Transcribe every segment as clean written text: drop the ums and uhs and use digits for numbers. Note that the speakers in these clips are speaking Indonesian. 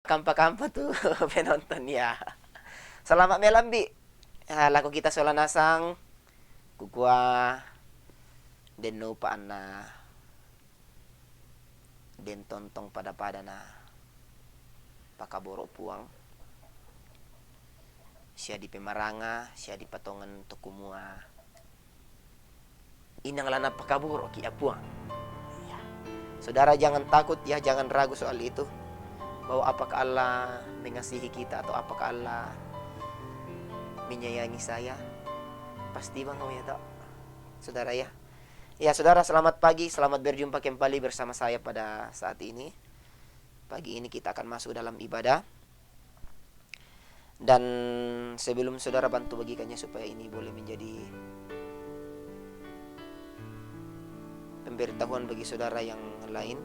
kampa-kampa tuh penonton ya. Selamat malam Bi. Laku kita solanasang kukua den no pa na den tontong pada na pakaboro puang. Siya di pemaranga, siya di patongan tukumua. Inang lana pakaboro ki apuang. Ya. Saudara jangan takut ya, jangan ragu soal itu. Bahwa apakah Allah mengasihi kita atau apakah Allah menyayangi saya. Pasti bang ya tak, saudara ya. Ya saudara, selamat pagi, selamat berjumpa kembali bersama saya pada saat ini. Pagi ini kita akan masuk dalam ibadah. Dan sebelum saudara bantu bagikannya supaya ini boleh menjadi pemberitahuan bagi saudara yang lain,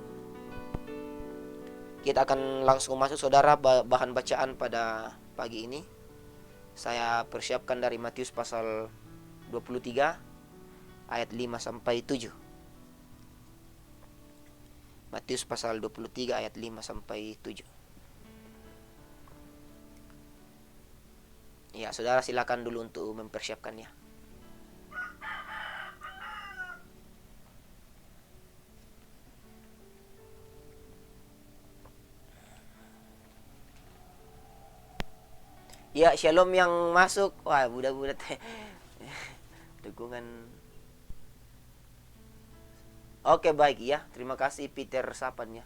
kita akan langsung masuk saudara bahan bacaan pada pagi ini. Saya persiapkan dari Matius pasal 23 ayat 5 sampai 7. Matius pasal 23 ayat 5 sampai 7. Ya, saudara silakan dulu untuk mempersiapkannya. Ya, shalom yang masuk. Wah, budak-budak dukungan. Oke, baik ya. Terima kasih Peter sapannya.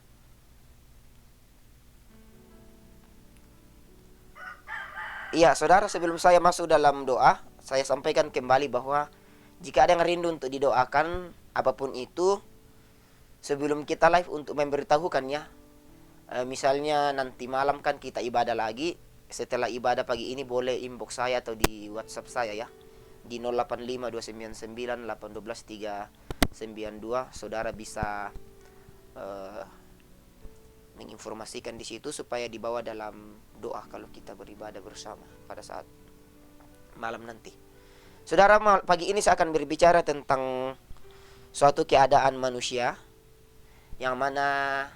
Iya, saudara, sebelum saya masuk dalam doa, saya sampaikan kembali bahwa jika ada yang rindu untuk didoakan, apapun itu, sebelum kita live untuk memberitahukannya, misalnya nanti malam kan kita ibadah lagi, setelah ibadah pagi ini boleh inbox saya atau di WhatsApp saya ya, di 085299812392. Saudara bisa menginformasikan di situ supaya dibawa dalam doa kalau kita beribadah bersama pada saat malam nanti. Saudara, pagi ini saya akan berbicara tentang suatu keadaan manusia yang mana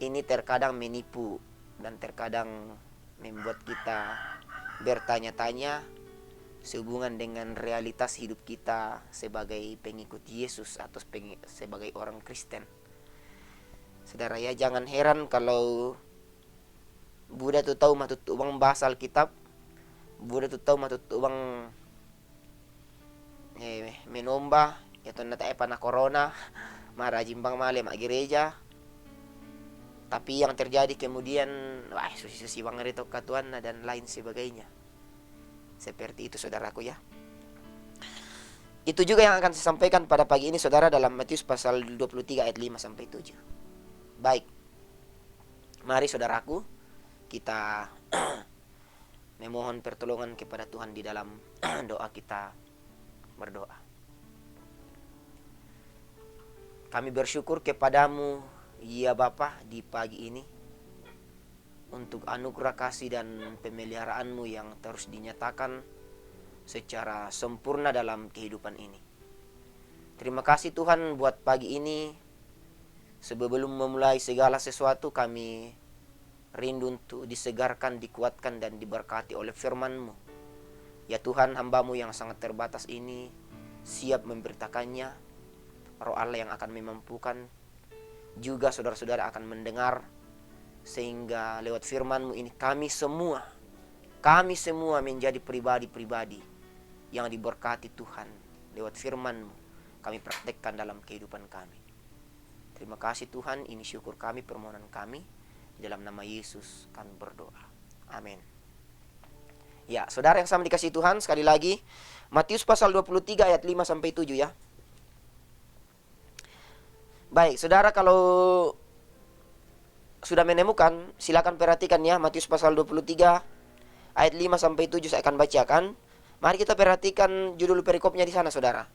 ini terkadang menipu dan terkadang membuat kita bertanya-tanya sehubungan dengan realitas hidup kita sebagai pengikut Yesus atau sebagai orang Kristen. Saudara ya, jangan heran kalau Buddha tu tahu matut ubang bahasa Alkitab, Buddha tu tahu matut ubang menomba yato na tae pa na corona, marajimbang male mak gereja. Tapi yang terjadi kemudian, wah susi-susi bang rito katuan dan lain sebagainya. Seperti itu saudaraku ya. Itu juga yang akan saya sampaikan pada pagi ini saudara dalam Matius pasal 23 ayat 5 sampai 7. Baik, mari saudaraku kita memohon pertolongan kepada Tuhan di dalam doa kita berdoa. Kami bersyukur kepadamu ya Bapa di pagi ini untuk anugerah kasih dan pemeliharaanmu yang terus dinyatakan secara sempurna dalam kehidupan ini. Terima kasih Tuhan buat pagi ini. Sebelum memulai segala sesuatu kami rindu untuk disegarkan, dikuatkan dan diberkati oleh firman-Mu. Ya Tuhan, hamba-Mu yang sangat terbatas ini siap memberitakannya. Roh Allah yang akan memampukan, juga saudara-saudara akan mendengar, sehingga lewat firman-Mu ini kami semua menjadi pribadi-pribadi yang diberkati Tuhan. Lewat firman-Mu kami praktekkan dalam kehidupan kami. Terima kasih Tuhan, ini syukur kami, permohonan kami. Dalam nama Yesus kami berdoa. Amin. Ya, saudara yang sama dikasihi Tuhan, sekali lagi Matius pasal 23 ayat 5 sampai 7 ya. Baik, saudara kalau sudah menemukan, silakan perhatikan ya, Matius pasal 23 ayat 5 sampai 7 saya akan bacakan. Mari kita perhatikan judul perikopnya di sana saudara.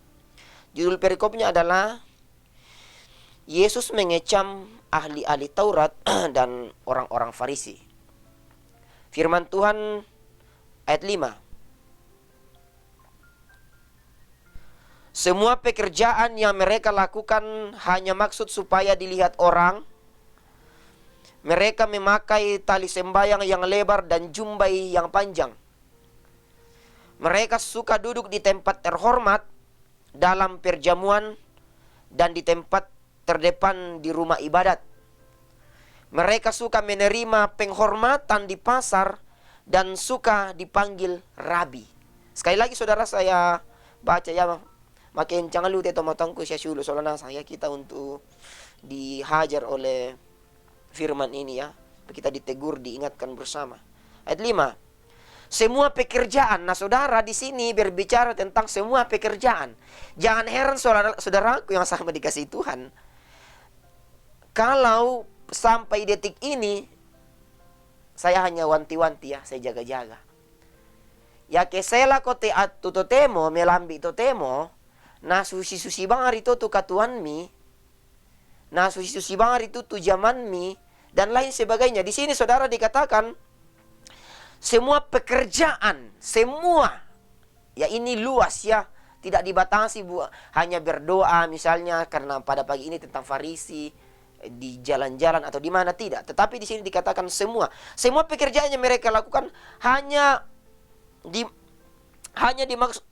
Judul perikopnya adalah Yesus mengecam ahli-ahli Taurat dan orang-orang Farisi. Firman Tuhan ayat 5. Semua pekerjaan yang mereka lakukan hanya maksud supaya dilihat orang. Mereka memakai tali sembayang yang lebar dan jumbai yang panjang. Mereka suka duduk di tempat terhormat dalam perjamuan dan di tempat terdepan di rumah ibadat. Mereka suka menerima penghormatan di pasar dan suka dipanggil rabi. Sekali lagi saudara, saya baca ya, makin jangan lupa tomotongku saya sulu soalnya saya kita untuk dihajar oleh firman ini ya. Kita ditegur, diingatkan bersama. Ayat 5. Semua pekerjaan. Nah, saudara di sini berbicara tentang semua pekerjaan. Jangan heran saudaraku yang sama dikasih Tuhan. Kalau sampai detik ini saya hanya wanti-wanti ya, saya jaga-jaga. Ya kesela kote atuto temo melambi to temo, na susi-susi bangar itu tu katuan mi, na susi-susi bangar itu tu zaman mi, dan lain sebagainya. Di sini saudara dikatakan semua pekerjaan, semua. Ya ini luas ya, tidak dibatasi hanya berdoa misalnya karena pada pagi ini tentang Farisi di jalan-jalan atau di mana, tidak. Tetapi di sini dikatakan semua pekerjaan yang mereka lakukan hanya dimaksud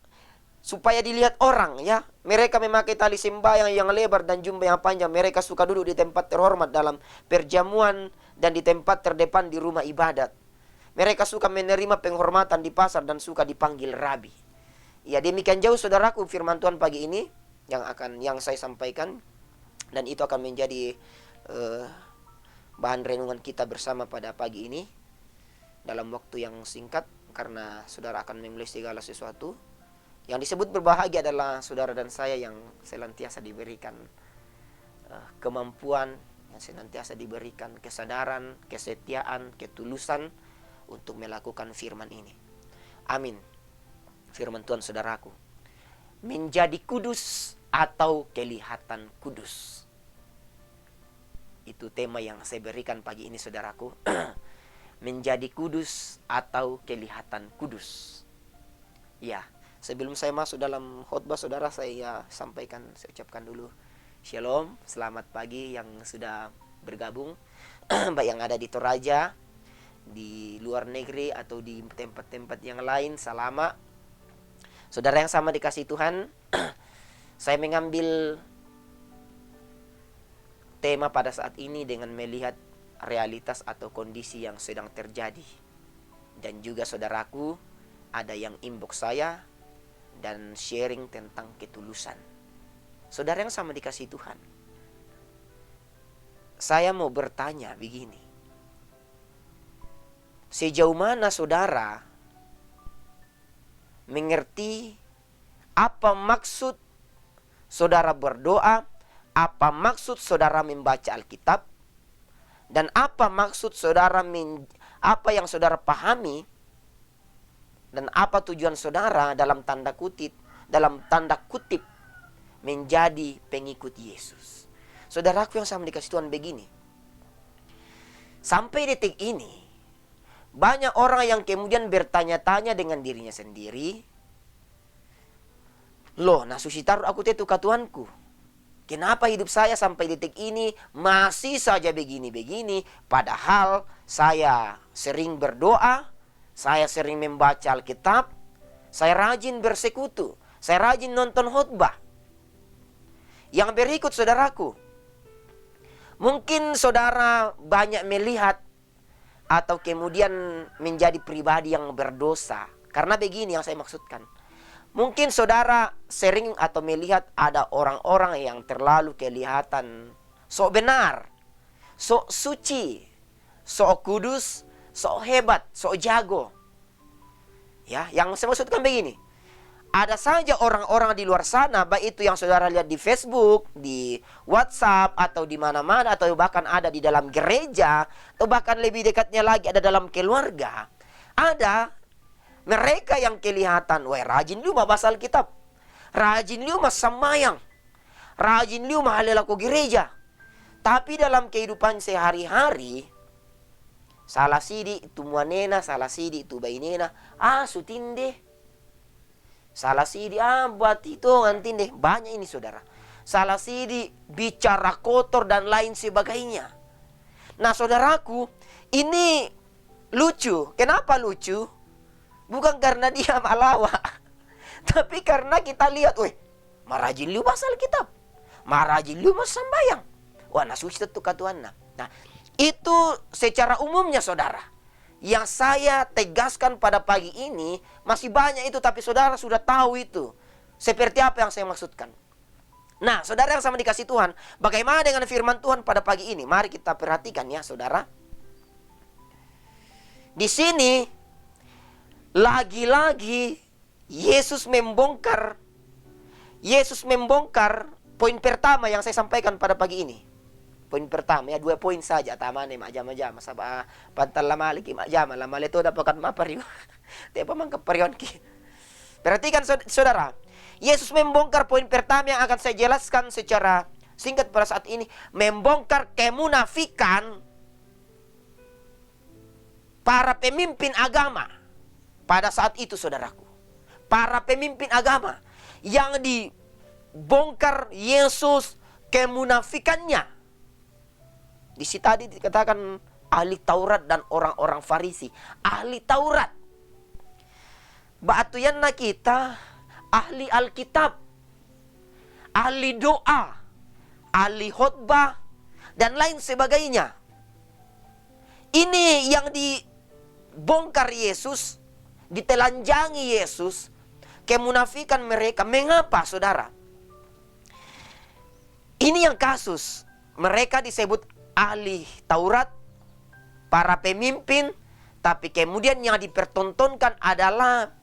supaya dilihat orang ya. Mereka memakai tali sembahyang yang lebar dan jumlah yang panjang. Mereka suka duduk di tempat terhormat dalam perjamuan dan di tempat terdepan di rumah ibadat. Mereka suka menerima penghormatan di pasar dan suka dipanggil rabi. Ya demikian jauh saudaraku firman Tuhan pagi ini yang saya sampaikan, dan itu akan menjadi bahan renungan kita bersama pada pagi ini dalam waktu yang singkat, karena saudara akan memulai segala sesuatu. Yang disebut berbahagia adalah saudara dan saya yang senantiasa diberikan kemampuan, yang senantiasa diberikan kesadaran, kesetiaan, ketulusan untuk melakukan firman ini. Amin. Firman Tuhan saudaraku, menjadi kudus atau kelihatan kudus. Itu tema yang saya berikan pagi ini saudaraku. Menjadi kudus atau kelihatan kudus. Ya, sebelum saya masuk dalam khotbah saudara, saya sampaikan, saya ucapkan dulu Shalom, selamat pagi yang sudah bergabung, baik yang ada di Toraja, di luar negeri atau di tempat-tempat yang lain, salama. Saudara yang sama dikasih Tuhan, saya mengambil tema pada saat ini dengan melihat realitas atau kondisi yang sedang terjadi. Dan juga saudaraku, ada yang inbox saya dan sharing tentang ketulusan. Saudara yang sama dikasih Tuhan, saya mau bertanya begini. Sejauh mana saudara mengerti apa maksud saudara berdoa, apa maksud saudara membaca Alkitab, dan apa maksud saudara apa yang saudara pahami, dan apa tujuan saudara dalam tanda kutip menjadi pengikut Yesus. Saudaraku yang sama dikasih Tuhan begini. Sampai detik ini banyak orang yang kemudian bertanya-tanya dengan dirinya sendiri, loh, nasusi taruh aku tetu katuanku. Kenapa hidup saya sampai detik ini masih saja begini-begini, padahal saya sering berdoa, saya sering membaca Alkitab, saya rajin bersekutu, saya rajin nonton khotbah. Yang berikut saudaraku, mungkin saudara banyak melihat atau kemudian menjadi pribadi yang berdosa. Karena begini yang saya maksudkan. Mungkin saudara sering atau melihat ada orang-orang yang terlalu kelihatan sok benar, sok suci, sok kudus, sok hebat, sok jago. Ya, yang saya maksudkan begini. Ada saja orang-orang di luar sana, baik itu yang saudara lihat di Facebook, di WhatsApp, atau di mana-mana, atau bahkan ada di dalam gereja, atau bahkan lebih dekatnya lagi ada dalam keluarga. Ada mereka yang kelihatan, wah rajin lu mah baca Alkitab, rajin lu mah sembahyang, rajin lu mah halela ke gereja. Tapi dalam kehidupan sehari-hari, salah sidi itu muanena, salah sidi itu bainena, sutinde. Salah sidi buat itu ngantinde. Banyak ini saudara. Salah sidi bicara kotor dan lain sebagainya. Nah saudaraku, ini lucu. Kenapa lucu? Bukan karena dia malawa. Tapi karena kita lihat, weh, marajin liu basal kitab. Marajin liu mas sambayang. Wah, nasuci itu katuan. Nah, itu secara umumnya saudara. Yang saya tegaskan pada pagi ini, masih banyak itu, tapi saudara sudah tahu itu. Seperti apa yang saya maksudkan. Nah, saudara yang sama dikasih Tuhan, bagaimana dengan firman Tuhan pada pagi ini? Mari kita perhatikan ya, saudara. Di sini, lagi-lagi Yesus membongkar poin pertama yang saya sampaikan pada pagi ini. Poin pertama ya, 2 poin saja. Tama nih, majama-jama. Sabah, pantal lamalik, majama. Lamal itu dapat mapariyo. Tiapa mangkapariyon ki. Perhatikan saudara. Yesus membongkar poin pertama yang akan saya jelaskan secara singkat pada saat ini. Membongkar kemunafikan para pemimpin agama. Pada saat itu saudaraku. Para pemimpin agama. Yang dibongkar Yesus kemunafikannya. Di situ tadi dikatakan ahli Taurat dan orang-orang Farisi. Ahli Taurat. Batuyan na kita ahli Alkitab, ahli doa, ahli khotbah, dan lain sebagainya. Ini yang dibongkar Yesus, ditelanjangi Yesus, kemunafikan mereka. Mengapa saudara? Ini yang kasus. Mereka disebut ahli Taurat, para pemimpin, tapi kemudian yang dipertontonkan adalah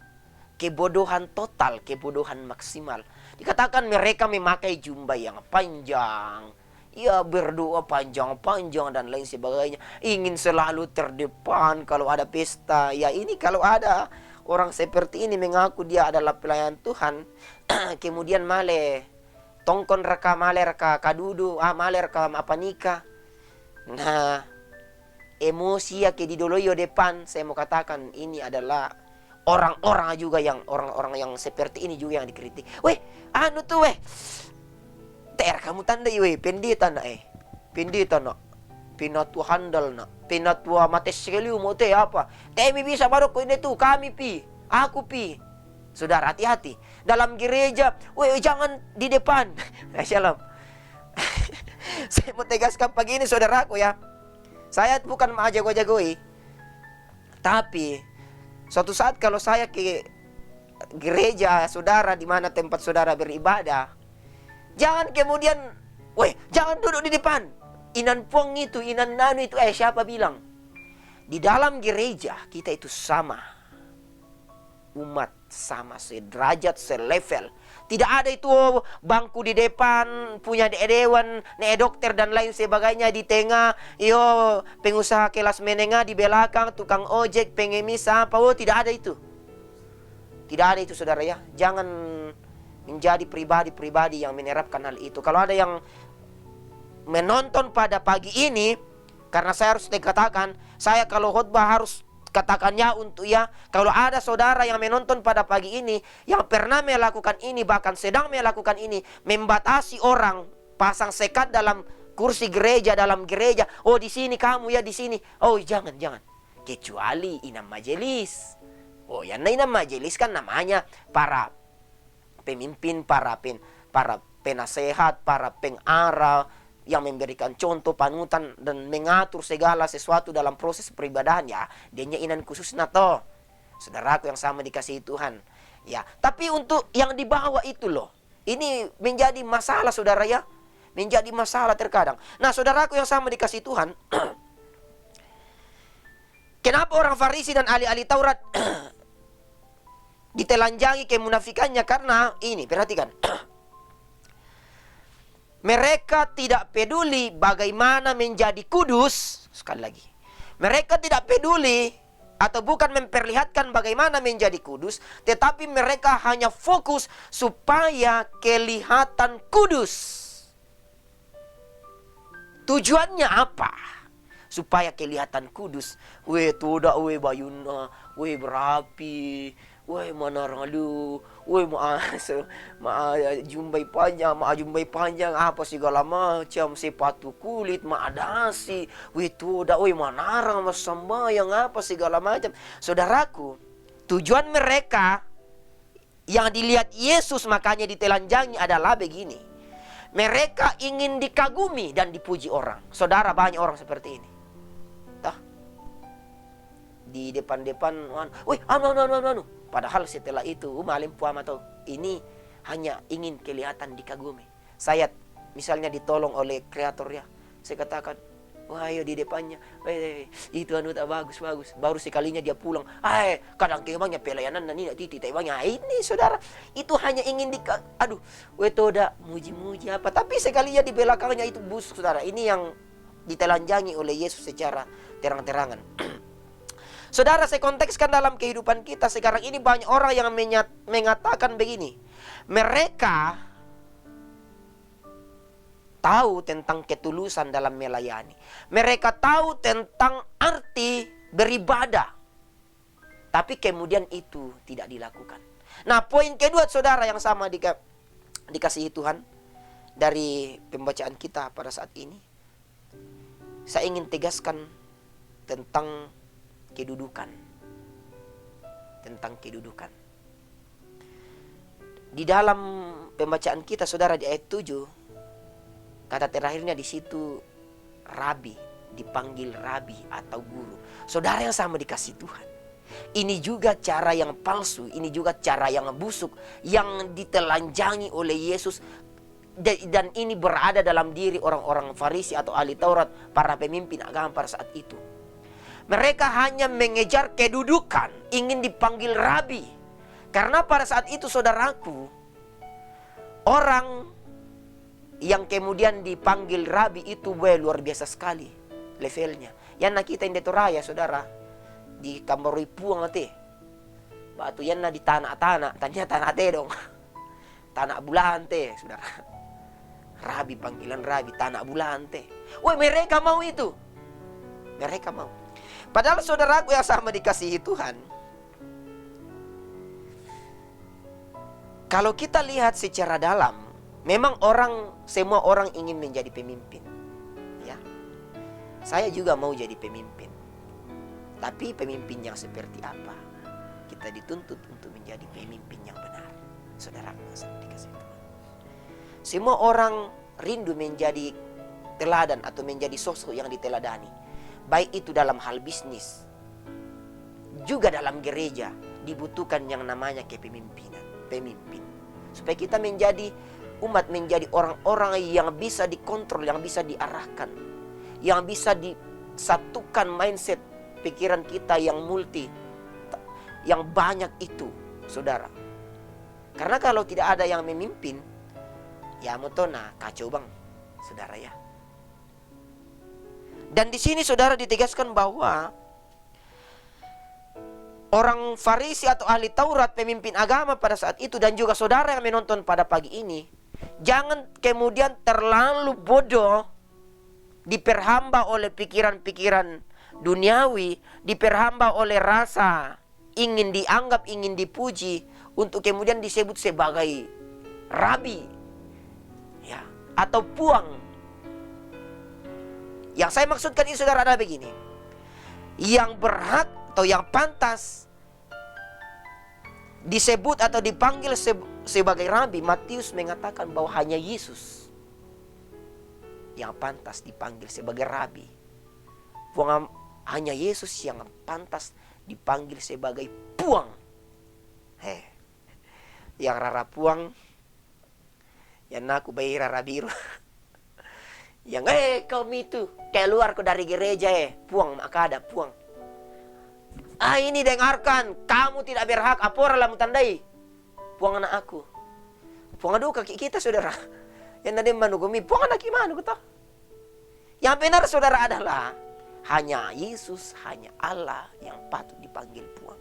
kebodohan total, kebodohan maksimal. Dikatakan mereka memakai jubah yang panjang, ya berdoa panjang-panjang dan lain sebagainya. Ingin selalu terdepan kalau ada pesta. Ya ini kalau ada orang seperti ini mengaku dia adalah pelayan Tuhan, kemudian male tongkon reka male reka kadudu, male reka apa nikah. Nah, emosi ya ke didoloyo depan, saya mau katakan ini adalah orang-orang juga yang orang-orang yang seperti ini juga yang dikritik. Weh, anu tuh weh. Kamu tanda weh, pendeta na Pendeta na. Pinatua handal na. Pinatua mates sekali mo apa? Kami bisa baru ko ini tuh, kami pi. Aku pi. Saudara hati-hati. Dalam gereja, weh jangan di depan. Shalom. Saya mau tegaskan pagi ini saudaraku ya. Saya bukan mau jago-jagoi. Tapi suatu saat kalau saya ke gereja saudara di mana tempat saudara beribadah, jangan kemudian, weh, jangan duduk di depan. Inan puang itu, inan nanu itu, siapa bilang? Di dalam gereja kita itu sama. Umat sama, sederajat, selevel. Tidak ada itu bangku di depan, punya dewan, dokter dan lain sebagainya di tengah. Yo, pengusaha kelas menengah di belakang, tukang ojek, pengemis apa. Oh, tidak ada itu. Tidak ada itu saudara ya. Jangan menjadi pribadi-pribadi yang menerapkan hal itu. Kalau ada yang menonton pada pagi ini, karena saya harus dikatakan, saya kalau khotbah harus katakannya untuk ya, kalau ada saudara yang menonton pada pagi ini yang pernah melakukan ini, bahkan sedang melakukan ini, membatasi orang, pasang sekat dalam kursi gereja, dalam gereja, oh di sini kamu ya, di sini, oh jangan, kecuali inam majelis. Oh ya, inam majelis kan namanya para pemimpin, para penasehat, para pengarah yang memberikan contoh, panutan, dan mengatur segala sesuatu dalam proses peribadahan ya. Dia inan khusus na to. Saudaraku yang sama dikasihi Tuhan. Ya, tapi untuk yang di bawah itu loh. Ini menjadi masalah saudara ya. Menjadi masalah terkadang. Nah, saudaraku yang sama dikasihi Tuhan. Kenapa orang Farisi dan ahli-ahli Taurat ditelanjangi kemunafikannya? Karena ini, perhatikan. Mereka tidak peduli bagaimana menjadi kudus. Sekali lagi, mereka tidak peduli atau bukan memperlihatkan bagaimana menjadi kudus, tetapi mereka hanya fokus supaya kelihatan kudus. Tujuannya apa? Supaya kelihatan kudus. Weh, tudak weh bayuna, weh berapi, Woi manarang aduh, woi jumbai panjang apa segala macam, sepatu kulit adasi, woi tuda, woi manarang mas sembahyang apa segala macam. Saudaraku, tujuan mereka yang dilihat Yesus makanya ditelanjangi adalah begini. Mereka ingin dikagumi dan dipuji orang. Saudara, banyak orang seperti ini. Di depan-depan, woi anu. Padahal setelah itu malim puama atau ini hanya ingin kelihatan dikagumi. Saya misalnya ditolong oleh kreatornya, saya katakan, wah ayo di depannya, itu anu tak bagus. Baru sekalinya dia pulang, kadang kemangnya pelayanan nani titi tebangnya. Ini saudara, itu hanya ingin aduh, toda muji-muji apa. Tapi sekalinya di belakangnya itu busuk, saudara. Ini yang ditelanjangi oleh Yesus secara terang-terangan. Saudara, saya kontekskan dalam kehidupan kita sekarang ini, banyak orang yang mengatakan begini. Mereka tahu tentang ketulusan dalam melayani. Mereka tahu tentang arti beribadah. Tapi kemudian itu tidak dilakukan. Nah, poin kedua saudara yang sama dikasihi Tuhan dari pembacaan kita pada saat ini, saya ingin tegaskan tentang kedudukan. Tentang kedudukan. Di dalam pembacaan kita saudara di ayat 7, kata terakhirnya di situ rabi, dipanggil rabi atau guru. Saudara yang sama dikasih Tuhan. Ini juga cara yang palsu, ini juga cara yang busuk yang ditelanjangi oleh Yesus, dan ini berada dalam diri orang-orang Farisi atau ahli Taurat, para pemimpin agama pada saat itu. Mereka hanya mengejar kedudukan, ingin dipanggil rabi. Karena pada saat itu saudaraku, orang yang kemudian dipanggil rabi itu luar biasa sekali levelnya. Yang kita di Toraya saudara, di Kambaroi Puang ate. Batu yang di tanah-tanah, tanya tanah te dong. Tanah bulan te, saudara. Rabi, panggilan rabi, tanah bulan te. Woi, mereka mau itu. Mereka mau. Padahal saudaraku yang sama dikasihi Tuhan, kalau kita lihat secara dalam, memang semua orang ingin menjadi pemimpin. Ya. Saya juga mau jadi pemimpin. Tapi pemimpin yang seperti apa? Kita dituntut untuk menjadi pemimpin yang benar. Saudaraku yang sama dikasihi Tuhan. Semua orang rindu menjadi teladan atau menjadi sosok yang diteladani. Baik itu dalam hal bisnis, juga dalam gereja dibutuhkan yang namanya kepemimpinan, pemimpin. Supaya kita menjadi umat, menjadi orang-orang yang bisa dikontrol, yang bisa diarahkan, yang bisa disatukan mindset pikiran kita yang multi, yang banyak itu, saudara. Karena kalau tidak ada yang memimpin, ya motona kacau bang, saudara ya. Dan di sini saudara ditegaskan bahwa orang Farisi atau ahli Taurat, pemimpin agama pada saat itu, dan juga saudara yang menonton pada pagi ini, jangan kemudian terlalu bodoh, diperhamba oleh pikiran-pikiran duniawi, diperhamba oleh rasa ingin dianggap, ingin dipuji, untuk kemudian disebut sebagai rabi, ya, atau puang. Yang saya maksudkan ini saudara adalah begini. Yang berhak atau yang pantas disebut atau dipanggil sebagai rabi, Matius mengatakan bahwa hanya Yesus yang pantas dipanggil sebagai rabi. Hanya Yesus yang pantas dipanggil sebagai puang. Yang rara puang, yang aku bayi rara biru. Yang kau itu keluar kau dari gereja puang, maka ada puang. Ini dengarkan, kamu tidak berhak, apora lah tandai puang anak aku. Puang aduh kaki kita saudara. Yang nanti manugumi puang anak gimana kau. Yang benar saudara adalah hanya Yesus, hanya Allah yang patut dipanggil puang,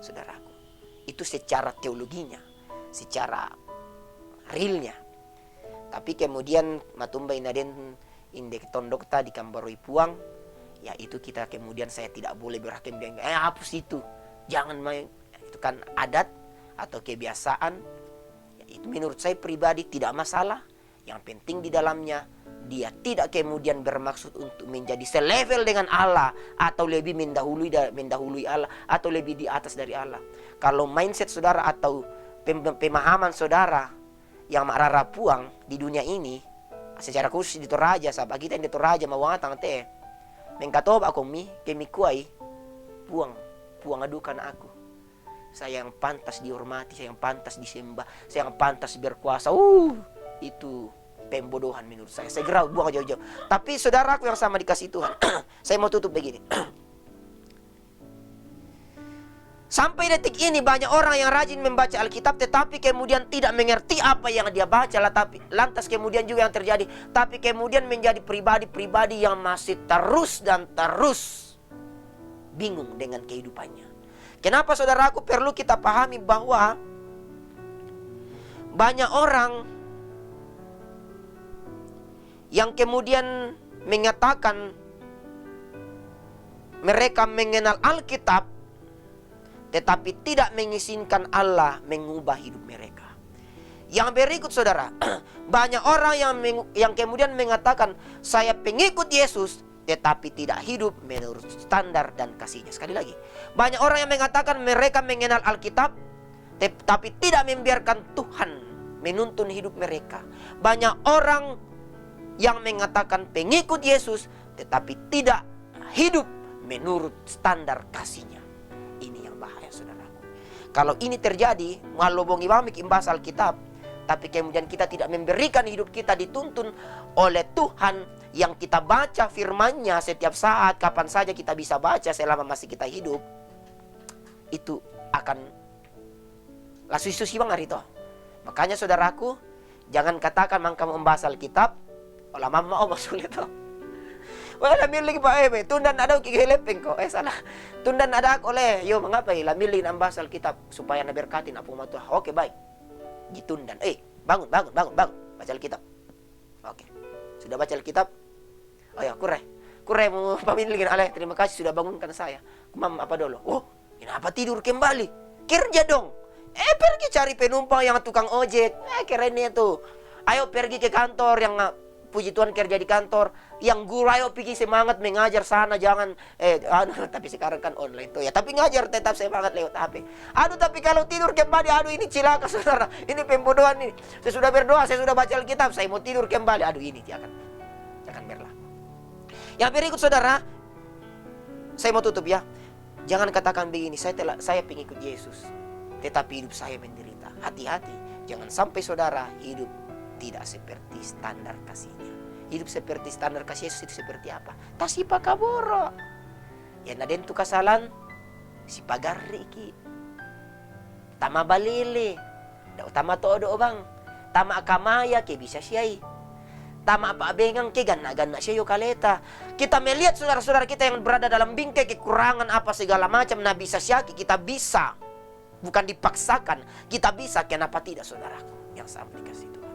saudaraku. Itu secara teologinya, secara realnya. Tapi kemudian matumbai naden indek tondok tadi Kambaroi Puang, ya itu kita kemudian saya tidak boleh berhakim bilang hapus itu, jangan main, itu kan adat atau kebiasaan. Ya, itu menurut saya pribadi tidak masalah. Yang penting di dalamnya dia tidak kemudian bermaksud untuk menjadi selevel dengan Allah atau lebih mendahului Allah atau lebih di atas dari Allah. Kalau mindset saudara atau pemahaman saudara yang marah puang di dunia ini, secara khusus di Toraja, sahabat kita yang di Toraja mawatang teh, mengkatob aku kemi kuai puang adukan aku. Saya yang pantas dihormati, saya yang pantas disembah, saya yang pantas berkuasa. Itu pembodohan menurut saya. Segera buang jauh-jauh. Tapi saudaraku yang sama dikasih Tuhan, saya mau tutup begini. Sampai detik ini banyak orang yang rajin membaca Alkitab tetapi kemudian tidak mengerti apa yang dia baca. Lantas kemudian juga yang terjadi, tapi kemudian menjadi pribadi-pribadi yang masih terus dan terus bingung dengan kehidupannya. Kenapa saudaraku perlu kita pahami bahwa banyak orang yang kemudian mengatakan mereka mengenal Alkitab tetapi tidak mengizinkan Allah mengubah hidup mereka. Yang berikut saudara, banyak orang yang kemudian mengatakan saya pengikut Yesus tetapi tidak hidup menurut standar dan kasihnya. Sekali lagi, banyak orang yang mengatakan mereka mengenal Alkitab tetapi tidak membiarkan Tuhan menuntun hidup mereka. Banyak orang yang mengatakan pengikut Yesus tetapi tidak hidup menurut standar kasihnya. Ini yang bahaya saudaraku. Kalau ini terjadi, walau bongi bamik imbas Alkitab, tapi kemudian kita tidak memberikan hidup kita dituntun oleh Tuhan yang kita baca firman-Nya setiap saat, kapan saja kita bisa baca selama masih kita hidup, itu akan lasu susi bang hari itu. Makanya saudaraku, jangan katakan mangka membahas Alkitab, olah mama sulit toh. Wala milig pa tundan ada kikilepeng ko. Salah. Tundan ada ako oleh. Yo mengapa lamili ang basal kitab supaya naberkatin apo mato. Oke, baik. Gitundan. Bangun. Baca Alkitab. Oke. Sudah baca Alkitab? Oh ya, Kure mau pamiligin aleh. Terima kasih sudah bangunkan saya. Mam apa dulu? Kenapa tidur kembali? Kerja dong. Pergi cari penumpang yang tukang ojek. Keren itu. Ayo pergi ke kantor yang puji Tuhan kerja di kantor. Yang guru ayo pergi semangat mengajar sana. Jangan tapi sekarang kan online tuh ya. Tapi ngajar tetap semangat lewat HP. Tapi kalau tidur kembali, ini cilaka saudara. Ini pembodohan ini. Saya sudah berdoa, saya sudah baca Alkitab, saya mau tidur kembali. Ini jangan berlaku. Yang berikut saudara, saya mau tutup ya. Jangan katakan begini, saya pengikut Yesus tetapi hidup saya menderita. Hati-hati, jangan sampai saudara hidup tidak seperti standar kasihnya. Hidup seperti standar kasih Yesus itu seperti apa? Tasipa kaboro. Ya naden tu kasalan si pagarri iki. Tama balili. Tama todo bang. Tama akamaya ke bisa siyai. Tama apa abengang ke gana siya yo kaleta. Kita melihat saudara-saudara kita yang berada dalam bingkai kekurangan apa segala macam, nah bisa siya kita bisa. Bukan dipaksakan, kita bisa. Kenapa tidak saudaraku yang sama dikasih Tuhan?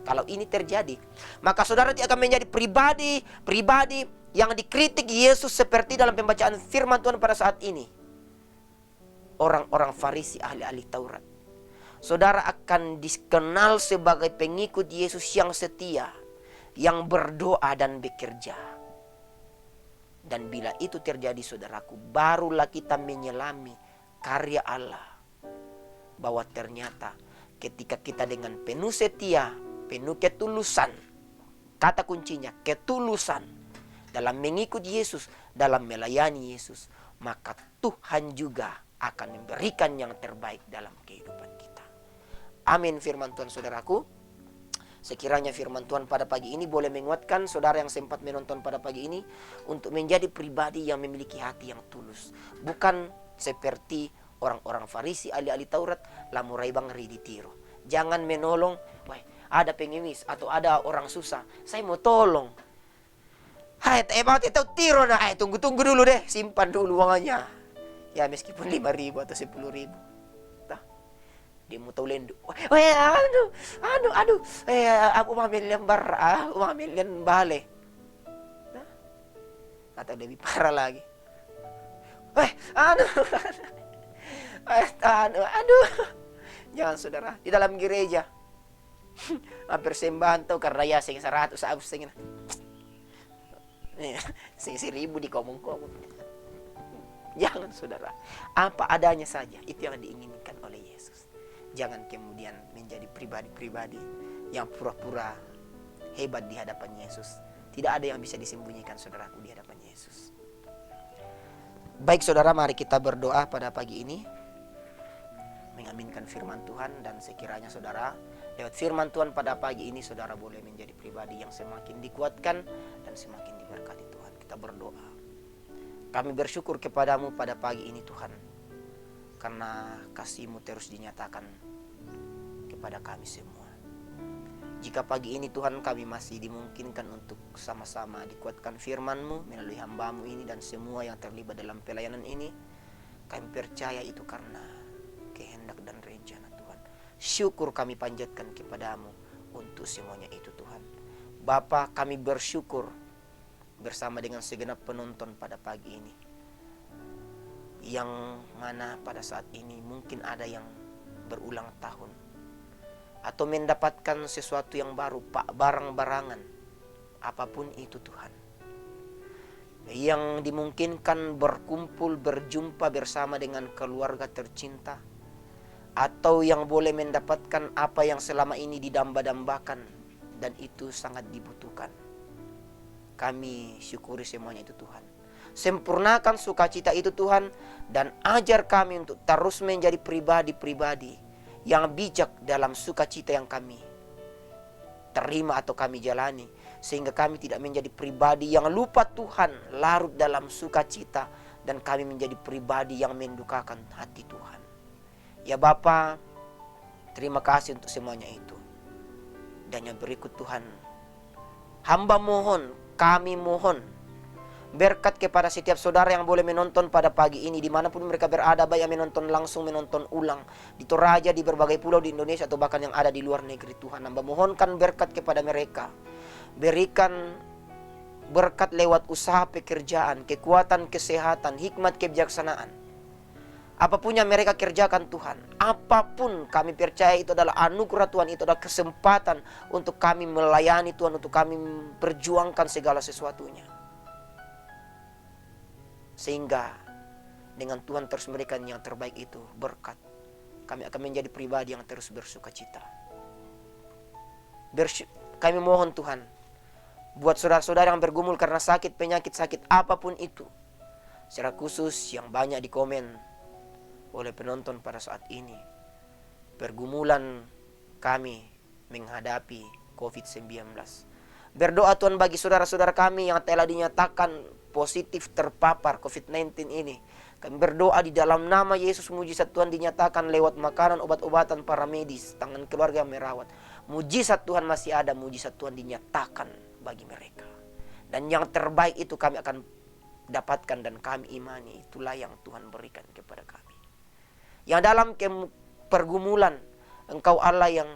Kalau ini terjadi, maka saudara akan menjadi pribadi yang dikritik Yesus seperti dalam pembacaan firman Tuhan pada saat ini. Orang-orang Farisi, ahli-ahli Taurat. Saudara akan dikenal sebagai pengikut Yesus yang setia, yang berdoa dan bekerja. Dan bila itu terjadi saudaraku, barulah kita menyelami karya Allah. Bahwa ternyata ketika kita dengan penuh setia, penuh ketulusan, kata kuncinya ketulusan dalam mengikut Yesus, dalam melayani Yesus, maka Tuhan juga akan memberikan yang terbaik dalam kehidupan kita. Amin firman Tuhan saudaraku. Sekiranya firman Tuhan pada pagi ini boleh menguatkan saudara yang sempat menonton pada pagi ini untuk menjadi pribadi yang memiliki hati yang tulus. Bukan seperti orang-orang Farisi, ahli-ahli Taurat, lamurai bang riditiro. Jangan menolong, ada pengemis atau ada orang susah, saya mau tolong. Mau tiro na, tunggu dulu deh, simpan dulu uangnya. Ya meskipun 5.000 atau 10.000. Dia mau tahu lendo. Aku mamilian bale. Atau lebih parah lagi. Aduh, jangan saudara. Di dalam gereja, persembahan tuh karena ya sing 100 aku sing sing 1000 dikomong-komong. Jangan saudara, apa adanya saja, itu yang diinginkan oleh Yesus. Jangan kemudian menjadi pribadi-pribadi yang pura-pura hebat di hadapan Yesus. Tidak ada yang bisa disembunyikan saudaraku di hadapan Yesus. Baik saudara, mari kita berdoa pada pagi ini, mengaminkan firman Tuhan, dan sekiranya saudara lewat firman Tuhan pada pagi ini saudara boleh menjadi pribadi yang semakin dikuatkan dan semakin diberkati Tuhan. Kita berdoa. Kami bersyukur kepadamu pada pagi ini Tuhan, karena kasih-Mu terus dinyatakan kepada kami semua. Jika pagi ini Tuhan kami masih dimungkinkan untuk sama-sama dikuatkan firman-Mu melalui hamba-Mu ini dan semua yang terlibat dalam pelayanan ini, kami percaya itu karena kehendak dan rencana Tuhan. Syukur kami panjatkan kepadamu untuk semuanya itu Tuhan. Bapa, kami bersyukur bersama dengan segenap penonton pada pagi ini, yang mana pada saat ini mungkin ada yang berulang tahun atau mendapatkan sesuatu yang baru, barang-barangan, apapun itu Tuhan, yang dimungkinkan berkumpul, berjumpa bersama dengan keluarga tercinta, atau yang boleh mendapatkan apa yang selama ini didamba-dambakan dan itu sangat dibutuhkan. Kami syukuri semuanya itu Tuhan. Sempurnakan sukacita itu Tuhan, dan ajar kami untuk terus menjadi pribadi-pribadi yang bijak dalam sukacita yang kami terima atau kami jalani, sehingga kami tidak menjadi pribadi yang lupa Tuhan, larut dalam sukacita, dan kami menjadi pribadi yang mendukakan hati Tuhan. Ya Bapa, terima kasih untuk semuanya itu. Dan yang berikut Tuhan, hamba mohon, kami mohon berkat kepada setiap saudara yang boleh menonton pada pagi ini, dimanapun mereka berada, baik yang menonton langsung, menonton ulang di Toraja, di berbagai pulau di Indonesia, atau bahkan yang ada di luar negeri. Tuhan, hamba mohonkan berkat kepada mereka. Berikan berkat lewat usaha pekerjaan, kekuatan, kesehatan, hikmat, kebijaksanaan. Apapun yang mereka kerjakan Tuhan, apapun, kami percaya itu adalah anugerah Tuhan, itu adalah kesempatan untuk kami melayani Tuhan, untuk kami perjuangkan segala sesuatunya. Sehingga dengan Tuhan terus memberikan yang terbaik itu, berkat, kami akan menjadi pribadi yang terus bersuka cita. Kami mohon Tuhan, buat saudara-saudara yang bergumul karena sakit, penyakit, sakit apapun itu, secara khusus yang banyak di komen oleh penonton pada saat ini, pergumulan kami menghadapi COVID-19. Berdoa Tuhan bagi saudara-saudara kami yang telah dinyatakan positif terpapar COVID-19 ini. Kami berdoa di dalam nama Yesus, mujizat Tuhan dinyatakan lewat makanan, obat-obatan, para medis, tangan keluarga yang merawat. Mujizat Tuhan masih ada, mujizat Tuhan dinyatakan bagi mereka. Dan yang terbaik itu kami akan dapatkan dan kami imani, itulah yang Tuhan berikan kepada kami. Yang dalam pergumulan, Engkau Allah yang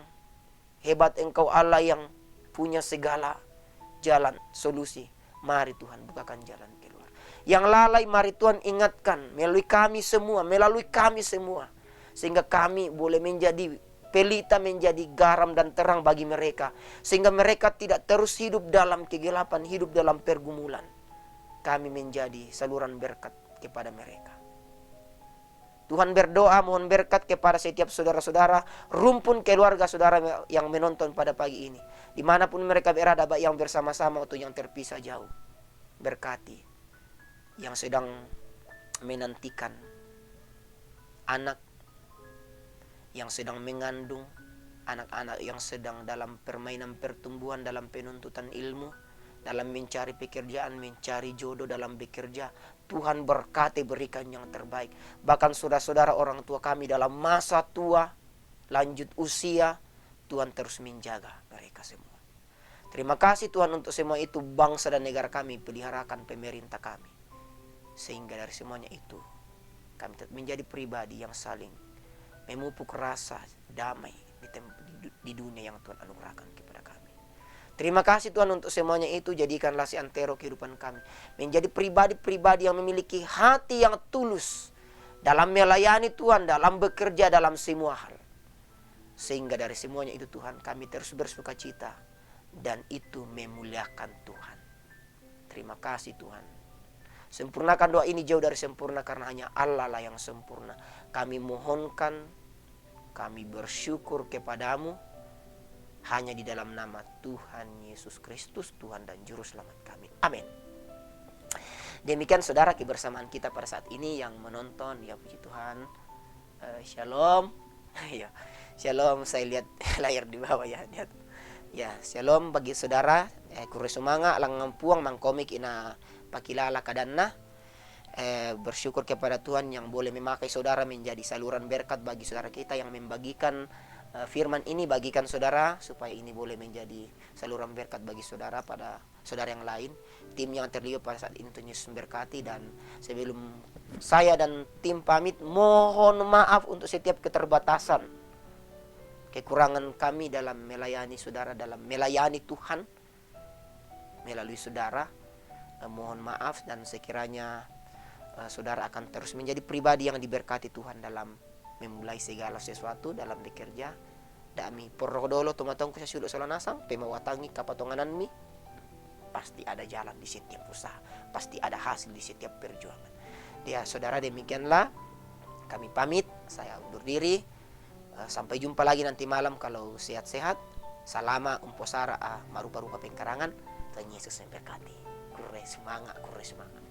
hebat, Engkau Allah yang punya segala jalan, solusi. Mari Tuhan bukakan jalan keluar. Yang lalai mari Tuhan ingatkan melalui kami semua. Sehingga kami boleh menjadi pelita, menjadi garam dan terang bagi mereka. Sehingga mereka tidak terus hidup dalam kegelapan, hidup dalam pergumulan. Kami menjadi saluran berkat kepada mereka. Tuhan berdoa mohon berkat kepada setiap saudara-saudara, rumpun keluarga saudara yang menonton pada pagi ini. Dimanapun mereka berada, baik yang bersama-sama atau yang terpisah jauh. Berkati yang sedang menantikan anak, yang sedang mengandung, anak-anak yang sedang dalam permainan pertumbuhan, dalam penuntutan ilmu, dalam mencari pekerjaan, mencari jodoh, dalam bekerja. Tuhan berkati, berikan yang terbaik. Bahkan saudara-saudara orang tua kami dalam masa tua, lanjut usia, Tuhan terus menjaga mereka semua. Terima kasih Tuhan untuk semua itu, bangsa dan negara kami, peliharakan pemerintah kami. Sehingga dari semuanya itu, kami tetap menjadi pribadi yang saling memupuk rasa damai di dunia yang Tuhan anugerahkan kepada kami. Terima kasih Tuhan untuk semuanya itu. Jadikanlah seantero kehidupan kami menjadi pribadi-pribadi yang memiliki hati yang tulus, dalam melayani Tuhan, dalam bekerja, dalam semua hal. Sehingga dari semuanya itu Tuhan, kami terus bersuka cita, dan itu memuliakan Tuhan. Terima kasih Tuhan. Sempurnakan doa ini jauh dari sempurna, karena hanya Allah lah yang sempurna. Kami mohonkan, kami bersyukur kepadamu, hanya di dalam nama Tuhan Yesus Kristus, Tuhan dan Juru Selamat kami. Amin. Demikian saudara kebersamaan kita pada saat ini yang menonton. Ya puji Tuhan. Shalom. Ya, shalom. Saya lihat layar di bawah ya. Ya, shalom bagi saudara. Kure sumanga lang ngampuang mangkomik ina pakilala kadanna. Bersyukur kepada Tuhan yang boleh memakai saudara menjadi saluran berkat bagi saudara kita, yang membagikan firman ini bagikan saudara, supaya ini boleh menjadi saluran berkat bagi saudara pada saudara yang lain. Tim yang terlibat pada saat ini Tuhan Yesus memberkati. Dan sebelum saya dan tim pamit, mohon maaf untuk setiap keterbatasan, kekurangan kami dalam melayani saudara, dalam melayani Tuhan melalui saudara. Mohon maaf, dan sekiranya saudara akan terus menjadi pribadi yang diberkati Tuhan dalam memulai segala sesuatu dalam bekerja. Dami porrodolo tumatong ko sa sulok salanasang pemawatangi kapatonganan mi. Pasti ada jalan di setiap usaha, pasti ada hasil di setiap perjuangan. Ya saudara, demikianlah kami pamit, saya undur diri. Sampai jumpa lagi nanti malam kalau sehat-sehat. Salama umposara marupa-rupa pengkarangan. Tuhan Yesus memberkati. Kure semangat, kure semangat.